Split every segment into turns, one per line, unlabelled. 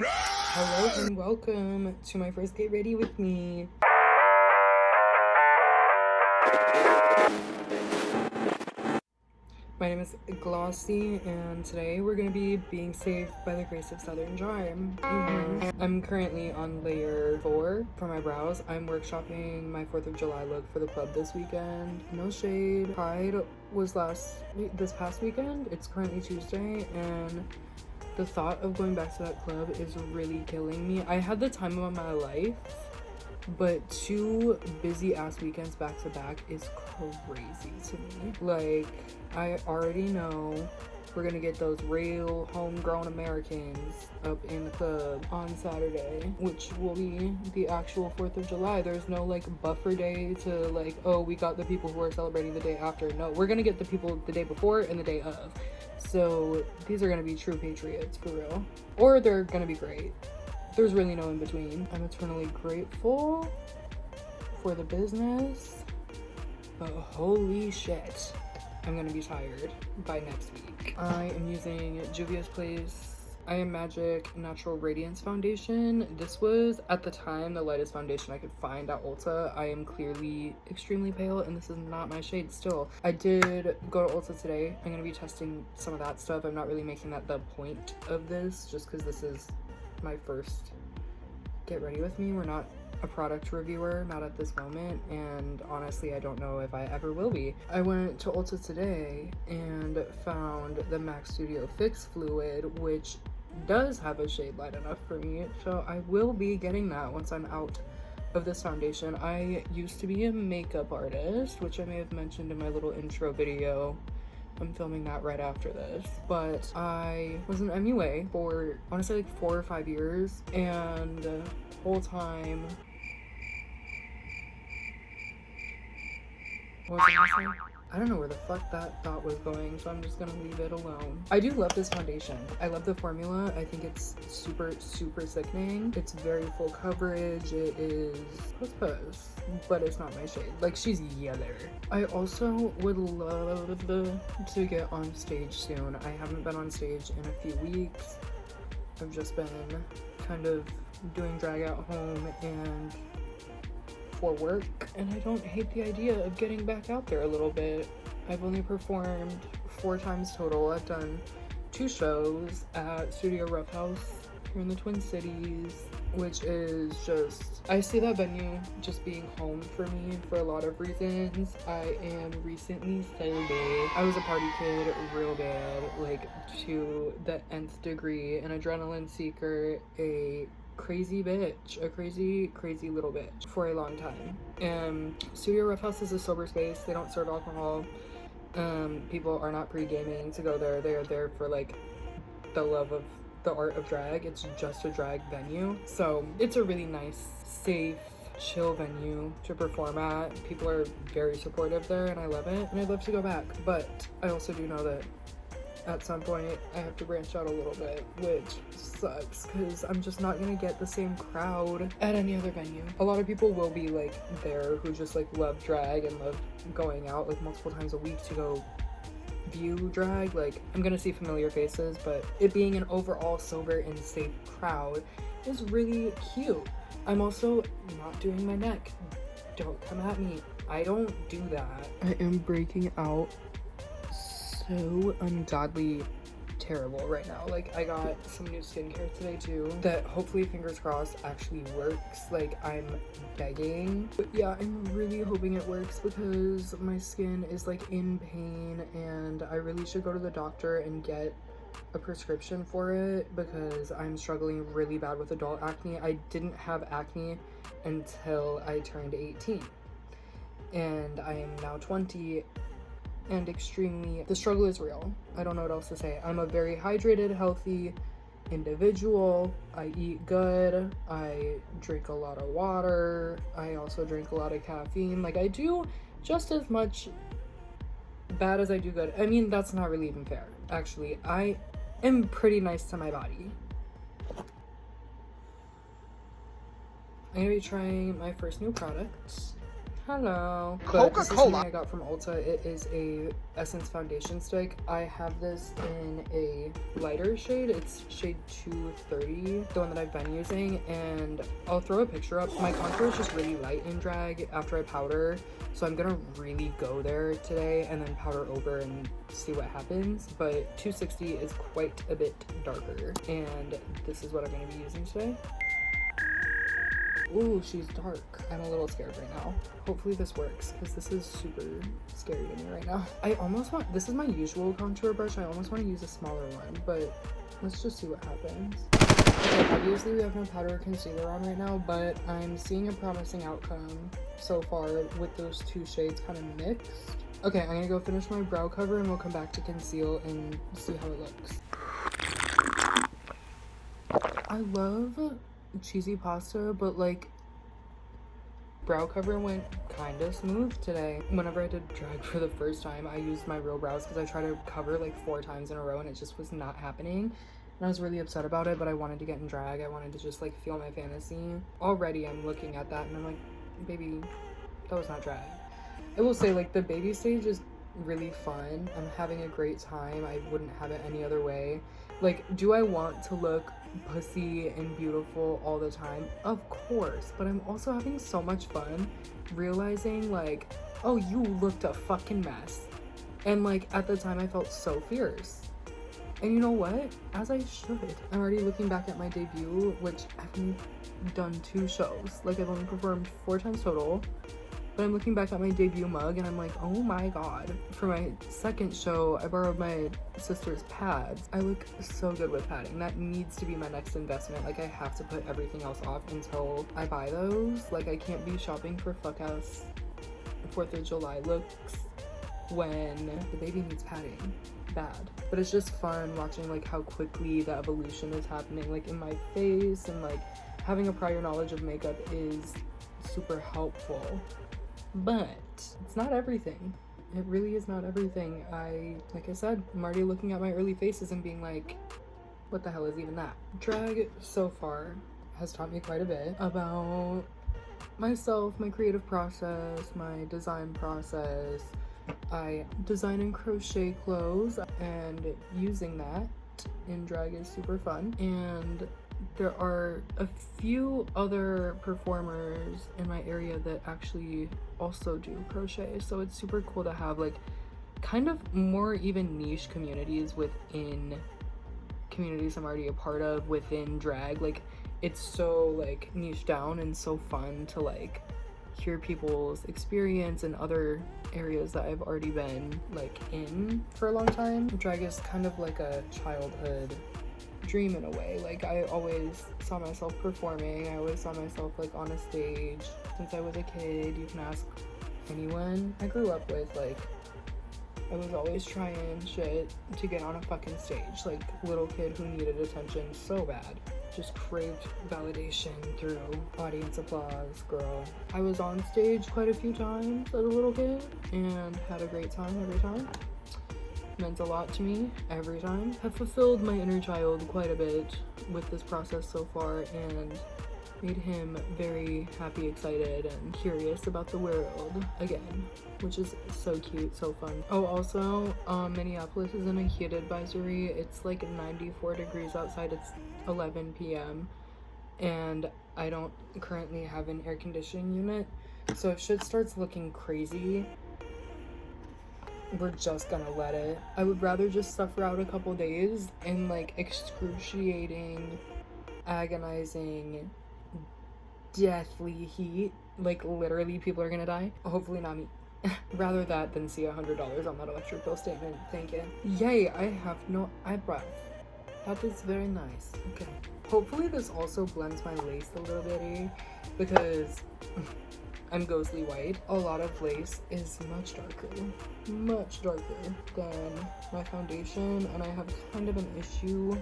Hello and welcome to my first Get Ready With Me. My name is glauss-E, and today we're going to be being saved by the grace of Southern Charm. I'm currently on layer 4 for my brows. I'm workshopping my 4th of July look for the club this weekend. No shade. Pride was this past weekend. It's currently Tuesday, and the thought of going back to that club is really killing me. I had the time of my life, but 2 busy ass weekends back to back is crazy to me. Like, I already know we're gonna get those real homegrown Americans up in the club on Saturday, which will be the actual 4th of July. There's no like buffer day to like, oh, we got the people who are celebrating the day after. No, we're gonna get the people the day before and the day of. So these are gonna be true patriots for real, or they're gonna be great. There's really no in between. I'm eternally grateful for the business, but holy shit, I'm gonna be tired by next week. I am using Juvia's Place I Am Magic Natural Radiance Foundation. This was, at the time, the lightest foundation I could find at Ulta. I am clearly extremely pale, and this is not my shade still. I did go to Ulta today. I'm gonna be testing some of that stuff. I'm not really making that the point of this, just because this is my first Get Ready With Me. We're not a product reviewer, not at this moment, and honestly I don't know if I ever will be. I went to Ulta today and found the MAC Studio Fix Fluid, which does have a shade light enough for me, so I will be getting that once I'm out of this foundation. I used to be a makeup artist, which I may have mentioned in my little intro video. I'm filming that right after this, but I was an MUA for, I want to say like 4 or 5 years, and the whole time, what was I gonna say? I don't know where the fuck that thought was going, so I'm just gonna leave it alone. I do love this foundation. I love the formula. I think it's super, super sickening. It's very full coverage. It is puss, but it's not my shade. Like, she's yellow. I also would love to get on stage soon. I haven't been on stage in a few weeks. I've just been kind of doing drag at home and for work, and I don't hate the idea of getting back out there a little bit. I've only performed 4 times total. I've done 2 shows at Studio Rough House here in the Twin Cities, which is just, I see that venue just being home for me for a lot of reasons. I am recently sober. I was a party kid real bad, like to the nth degree, an adrenaline seeker, a crazy bitch, a crazy little bitch for a long time. Studio Rough House is a sober space. They don't serve alcohol. People are not pre-gaming to go there. They are there for like the love of the art of drag. It's just a drag venue, so it's a really nice, safe, chill venue to perform at. People are very supportive there, and I love it, and I'd love to go back. But I also do know that at some point I have to branch out a little bit, which sucks because I'm just not gonna get the same crowd at any other venue. A lot of people will be like there who just like love drag and love going out like multiple times a week to go view drag. Like, I'm gonna see familiar faces, but it being an overall sober and safe crowd is really cute. I'm also not doing my neck. Don't come at me. I don't do that. I am breaking out so ungodly terrible right now. Like, I got some new skincare today too that hopefully, fingers crossed, actually works. Like, I'm begging, but yeah, I'm really hoping it works because my skin is like in pain, and I really should go to the doctor and get a prescription for it because I'm struggling really bad with adult acne. I didn't have acne until I turned 18, and I am now 20, and the struggle is real. I don't know what else to say. I'm a very hydrated, healthy individual. I eat good. I drink a lot of water. I also drink a lot of caffeine. Like, I do just as much bad as I do good. I mean, that's not really even fair. Actually, I am pretty nice to my body. I'm gonna be trying my first new product. Hello. But this is something I got from Ulta. It is a Essence foundation stick. I have this in a lighter shade. It's shade 230, the one that I've been using, and I'll throw a picture up. My contour is just really light in drag after I powder, so I'm gonna really go there today and then powder over and see what happens. But 260 is quite a bit darker, and this is what I'm gonna be using today. Ooh, she's dark. I'm a little scared right now. Hopefully this works, because this is super scary to me right now. I almost want, this is my usual contour brush, I almost want to use a smaller one, but let's just see what happens. Okay, obviously we have no powder or concealer on right now, but I'm seeing a promising outcome so far with those two shades kind of mixed. Okay, I'm gonna go finish my brow cover and we'll come back to conceal and see how it looks. I love cheesy pasta, but like brow cover went kind of smooth today. Whenever I did drag for the first time, I used my real brows because I tried to cover like 4 times in a row and it just was not happening, and I was really upset about it, but I wanted to get in drag. I wanted to just like feel my fantasy. Already I'm looking at that and I'm like, baby, that was not drag. I will say, like, the baby stage is really fun. I'm having a great time. I wouldn't have it any other way. Like, do I want to look pussy and beautiful all the time? Of course, but I'm also having so much fun realizing, like, oh, you looked a fucking mess. And like, at the time I felt so fierce. And you know what? As I should. I'm already looking back at my debut, which I've only done 2 shows. Like, I've only performed 4 times total. But I'm looking back at my debut mug and I'm like, oh my god. For my second show, I borrowed my sister's pads. I look so good with padding. That needs to be my next investment. Like, I have to put everything else off until I buy those. Like, I can't be shopping for fuck-ass 4th of July looks when the baby needs padding bad. But it's just fun watching like how quickly the evolution is happening, like in my face, and like having a prior knowledge of makeup is super helpful. But it's not everything. It really is not everything. Like I said, I'm already looking at my early faces and being like, what the hell is even that? Drag so far has taught me quite a bit about myself, my creative process, my design process. I design and crochet clothes, and using that in drag is super fun. And there are a few other performers in my area that actually also do crochet, so it's super cool to have like kind of more even niche communities within communities I'm already a part of within drag. Like, it's so like niche down and so fun to like hear people's experience in other areas that I've already been like in for a long time. Drag is kind of like a childhood dream in a way. Like, I always saw myself performing. I always saw myself like on a stage since I was a kid. You can ask anyone I grew up with. Like, I was always trying shit to get on a fucking stage. Like, little kid who needed attention so bad. Just craved validation through audience applause, girl. I was on stage quite a few times as a little kid and had a great time every time. Meant a lot to me every time. Have fulfilled my inner child quite a bit with this process so far and made him very happy, excited, and curious about the world again, which is so cute, so fun. Oh, also, Minneapolis is in a heat advisory. It's like 94 degrees outside. It's 11 p.m. and I don't currently have an air conditioning unit, so if shit starts looking crazy, we're just gonna let it. I would rather just suffer out a couple days in like excruciating, agonizing, deathly heat. Like, literally people are gonna die. Hopefully not me. Rather that than see $100 on that electric bill statement. Thank you. Yay, I have no eyebrows. That is very nice. Okay. Hopefully this also blends my lace a little bit, because I'm ghostly white. A lot of lace is much darker than my foundation, and I have kind of an issue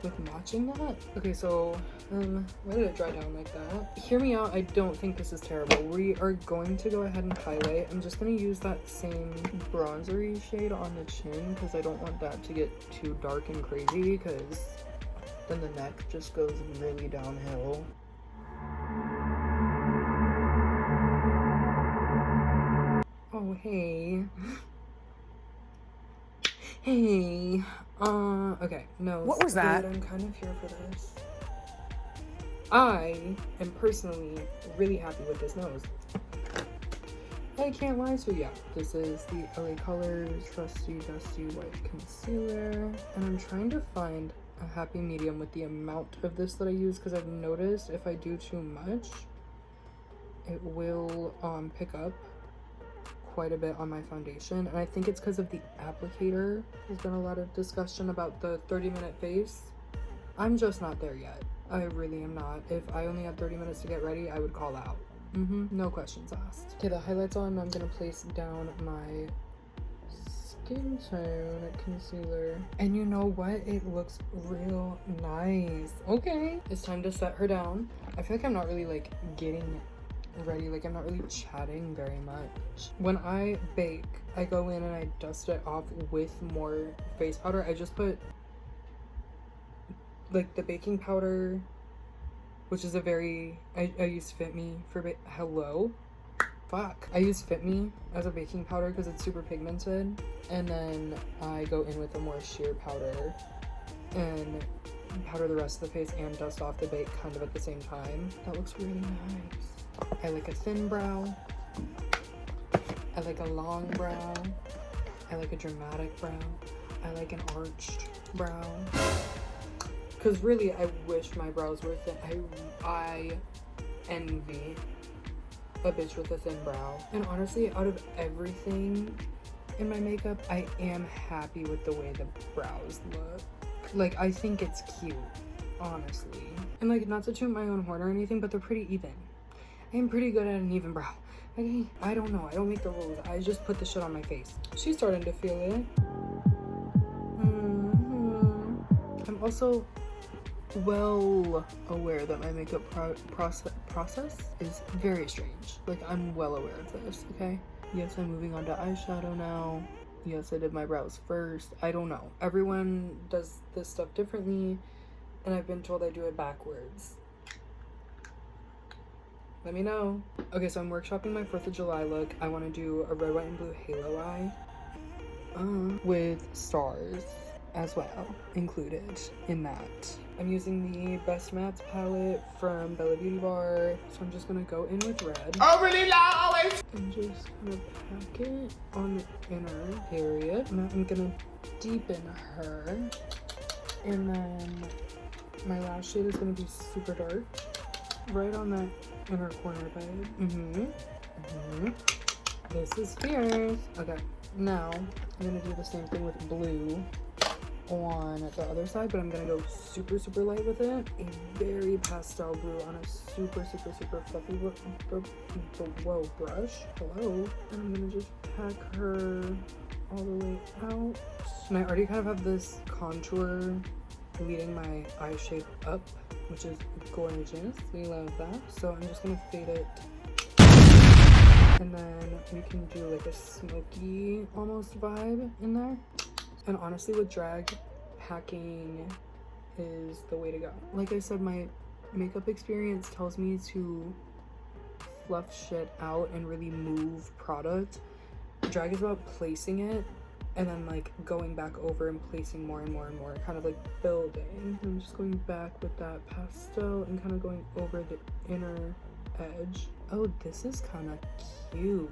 with matching that. Okay, so why did it dry down like that? Hear me out, I don't think this is terrible. We are going to go ahead and highlight. I'm just gonna use that same bronzery shade on the chin because I don't want that to get too dark and crazy, because then the neck just goes really downhill. hey. Hey. Okay, no.
What was that?
I'm kind of here for this. I am personally really happy with this nose. I can't lie to you. This is the LA Colors Trusty Dusty White Concealer. And I'm trying to find a happy medium with the amount of this that I use, because I've noticed if I do too much, it will pick up quite a bit on my foundation. And I think it's because of the applicator. There's been a lot of discussion about the 30-minute face. I'm just not there yet. I really am not. If I only had 30 minutes to get ready, I would call out. No questions asked. Okay, the highlight's on. I'm gonna place down my skin tone concealer. And you know what? It looks real nice. Okay. It's time to set her down. I feel like I'm not really like getting ready. Like I'm not really chatting very much. When I bake, I go in and I dust it off with more face powder. I just put like the baking powder, which is a very, I use Fit Me for, I use Fit Me as a baking powder because it's super pigmented. And then I go in with a more sheer powder and powder the rest of the face and dust off the bake kind of at the same time. That looks really nice. I like a thin brow. I like a long brow. I like a dramatic brow. I like an arched brow. Because really, I wish my brows were thin. I envy a bitch with a thin brow. And honestly, out of everything in my makeup, I am happy with the way the brows look. Like, I think it's cute, honestly. And like, not to toot my own horn or anything, but they're pretty even. I am pretty good at an even brow. Okay? I don't know. I don't make the rules. I just put the shit on my face. She's starting to feel it. I'm also well aware that my makeup process is very strange. Like, I'm well aware of this, okay? Yes, I'm moving on to eyeshadow now. Yes, I did my brows first. I don't know. Everyone does this stuff differently, and I've been told I do it backwards. Let me know. Okay, so I'm workshopping my 4th of July look. I want to do a red, white, and blue halo eye with stars as well included in that. I'm using the Best Mattes palette from Bella Beauty Bar, so I'm just gonna go in with red. Overly loud! And just kind of pack it on the inner period. Now I'm gonna deepen her, and then my last shade is gonna be super dark, right on that inner corner, babe. This is fierce. Okay, now I'm gonna do the same thing with blue on the other side, but I'm gonna go super light with it. A very pastel blue on a super fluffy brush. Hello. And I'm gonna just pack her all the way out. And I already kind of have this contour leading my eye shape up, which is gorgeous. We love that. So I'm just gonna fade it. And then we can do like a smoky almost vibe in there. And honestly, with drag, packing is the way to go. Like I said, my makeup experience tells me to fluff shit out and really move product. Drag is about placing it and then like going back over and placing more and more and more, kind of like building. I'm just going back with that pastel and kind of going over the inner edge. Oh, this is kind of cute.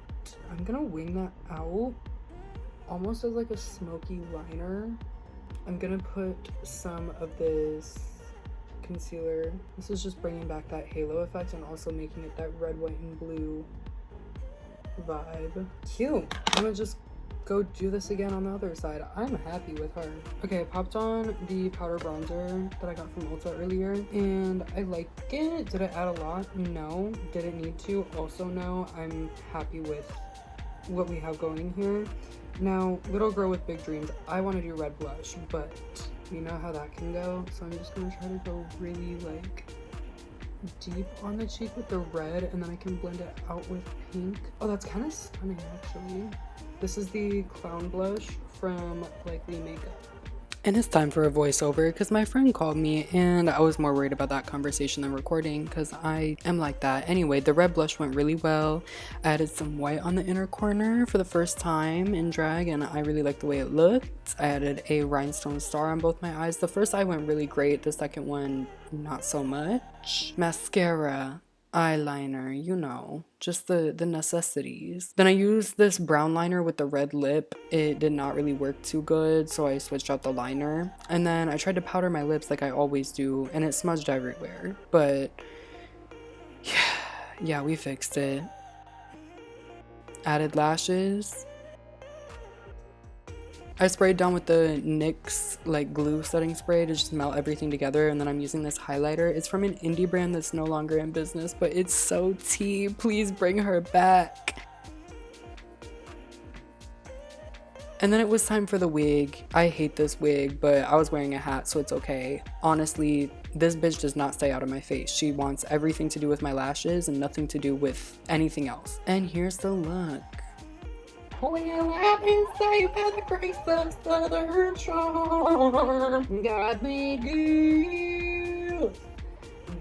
I'm gonna wing that out almost as like a smoky liner. I'm gonna put some of this concealer. This is just bringing back that halo effect and also making it that red, white, and blue vibe. Cute. I'm gonna just go do this again on the other side. I'm happy with her. Okay, I popped on the powder bronzer that I got from Ulta earlier, and I like it. Did I add a lot? No. Did it need to? Also no. I'm happy with what we have going here. Now, little girl with big dreams, I want to do red blush, but you know how that can go, so I'm just going to try to go really like deep on the cheek with the red, and then I can blend it out with pink. Oh, that's kind of stunning actually. This is the Clown Blush from Likely Makeup, And it's time for a voiceover because my friend called me and I was more worried about that conversation than recording because I am like that. Anyway, the red blush went really well. I added some white on the inner corner for the first time in drag and I really liked the way it looked. I added a rhinestone star on both my eyes. The first eye went really great, the second one not so much. Mascara, eyeliner, you know, just the necessities. Then I used this brown liner with the red lip. It did not really work too good, so I switched out the liner. And then I tried to powder my lips like I always do, and it smudged everywhere. But yeah, we fixed it. Added lashes. I sprayed down with the NYX like glue setting spray to just melt everything together, and then I'm using this highlighter. It's from an indie brand that's no longer in business, but it's so tea. Please bring her back. And then it was time for the wig. I hate this wig, but I was wearing a hat, so it's okay. Honestly, this bitch does not stay out of my face. She wants everything to do with my lashes and nothing to do with anything else. And here's the look. Well, I've been saved by the grace of Southern charm. God made you.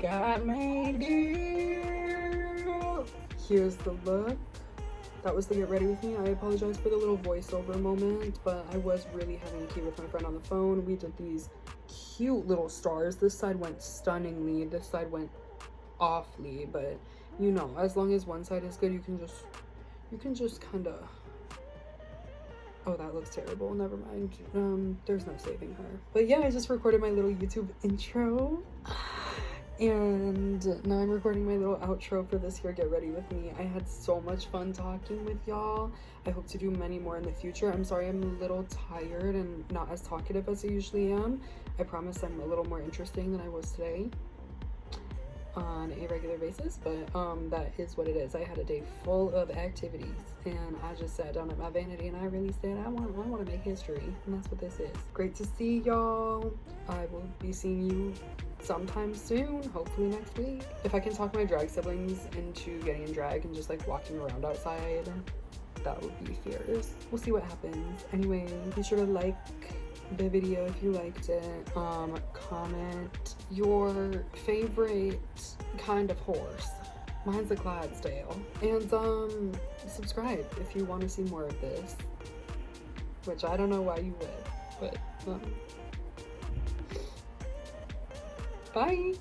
God made you. Here's the look. That was the get ready with me. I apologize for the little voiceover moment, but I was really having a key with my friend on the phone. We did these cute little stars. This side went stunningly. This side went awfully, but you know, as long as one side is good, you can just kind of. Oh, that looks terrible. Never mind. There's no saving her. But yeah, I just recorded my little YouTube intro. And now I'm recording my little outro for this here Get Ready With Me. I had so much fun talking with y'all. I hope to do many more in the future. I'm sorry I'm a little tired and not as talkative as I usually am. I promise I'm a little more interesting than I was today on a regular basis, but that is what it is. I had a day full of activities and I just sat down at my vanity and I really said I want to make history, and that's what this is. Great to see y'all. I will be seeing you sometime soon, hopefully next week. If I can talk my drag siblings into getting in drag and just like walking around outside, that would be fierce. We'll see what happens. Anyway, be sure to like the video if you liked it. Comment your favorite kind of horse. Mine's a Clydesdale. And subscribe if you want to see more of this, which I don't know why you would, but bye.